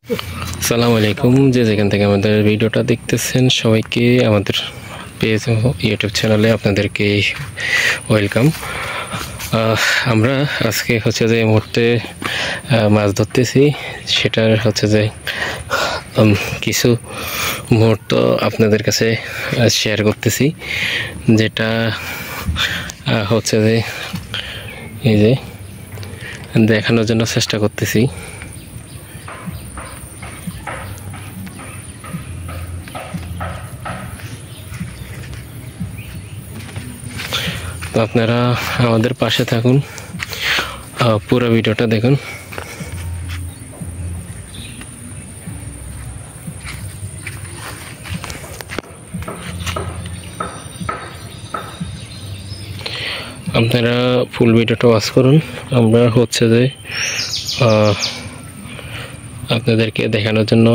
আসসালামু আলাইকুম, যে যেখান থেকে আমাদের ভিডিওটা দেখতেছেন সবাইকে আমাদের পেজ ইউটিউব চ্যানেলে আপনাদেরকে ওয়েলকাম। আমরা আজকে হচ্ছে যে এই মুহূর্তে মাছ ধরতেছি, সেটার হচ্ছে যে কিছু মুহূর্ত আপনাদের কাছে শেয়ার করতেছি, যেটা হচ্ছে যে এই যে দেখানোর জন্য চেষ্টা করতেছি। তো আপনারা আমাদের পাশে থাকুন, পুরো ভিডিওটা দেখুন। আপনারা ফুল ভিডিওটা ওয়াচ করুন। আমরা হচ্ছে যে আপনাদেরকে দেখানোর জন্য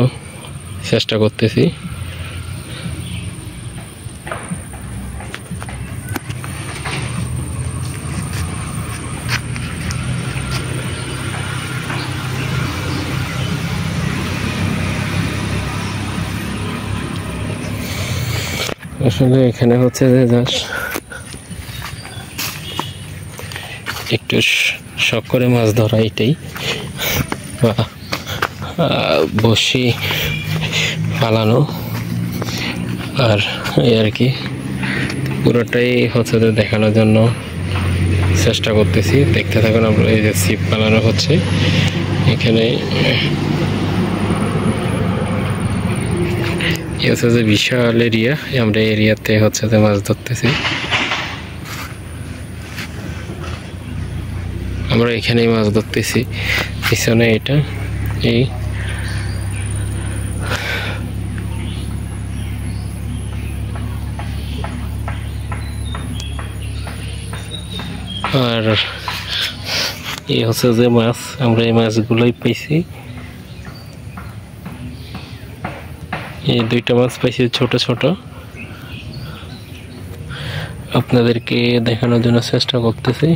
চেষ্টা করতেছি। আসলে এখানে হচ্ছে যে জাস্ট একটু শখ করে মাছ ধরা, এটাই, বা বসি পালানো, আর এই আর কি। পুরোটাই হচ্ছে যে দেখানোর জন্য চেষ্টা করতেছি, দেখতে থাকুন। আমরা এই যে ছিপ পালানো হচ্ছে এখানে, হচ্ছে যে বিশাল এরিয়া, আমরা এরিয়াতে হচ্ছে যে মাছ ধরতেছি। আমরা এখানেই মাছ ধরতেছি, পিছনে এটা এই আর এই হচ্ছে যে মাছ, আমরা এই মাছগুলোই পাইছি। এই দুইটা মাছ পাইছি ছোট ছোট, আপনাদেরকে দেখানোর জন্য চেষ্টা করতেছি।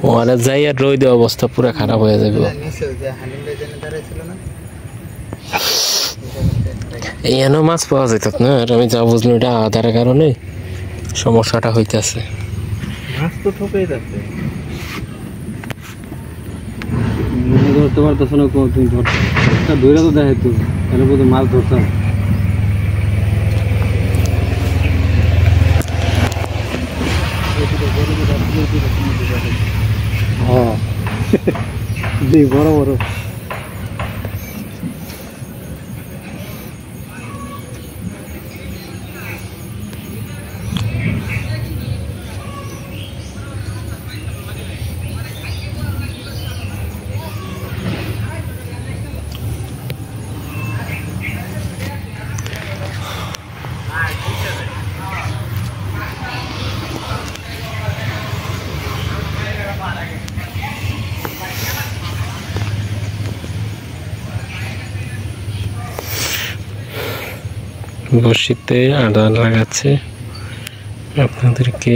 ওরা যাই আর রোদ, অবস্থা পুরো খারাপ হয়ে যাবে। এখানে মাছ পাওয়া যেত না, আর আমি যা বুঝলাম এটা আধার কারণে সমস্যাটা হইতেছে। মাছ তো ঠকেই যাচ্ছে, ধরতে পারতেছ না, তুমি ধরে তো দেখাই তো, তাহলে বোধ মাছ ধরতাম। হ্যাঁ বড় বড় বড়শিতে আদা লাগাচ্ছে, আপনাদেরকে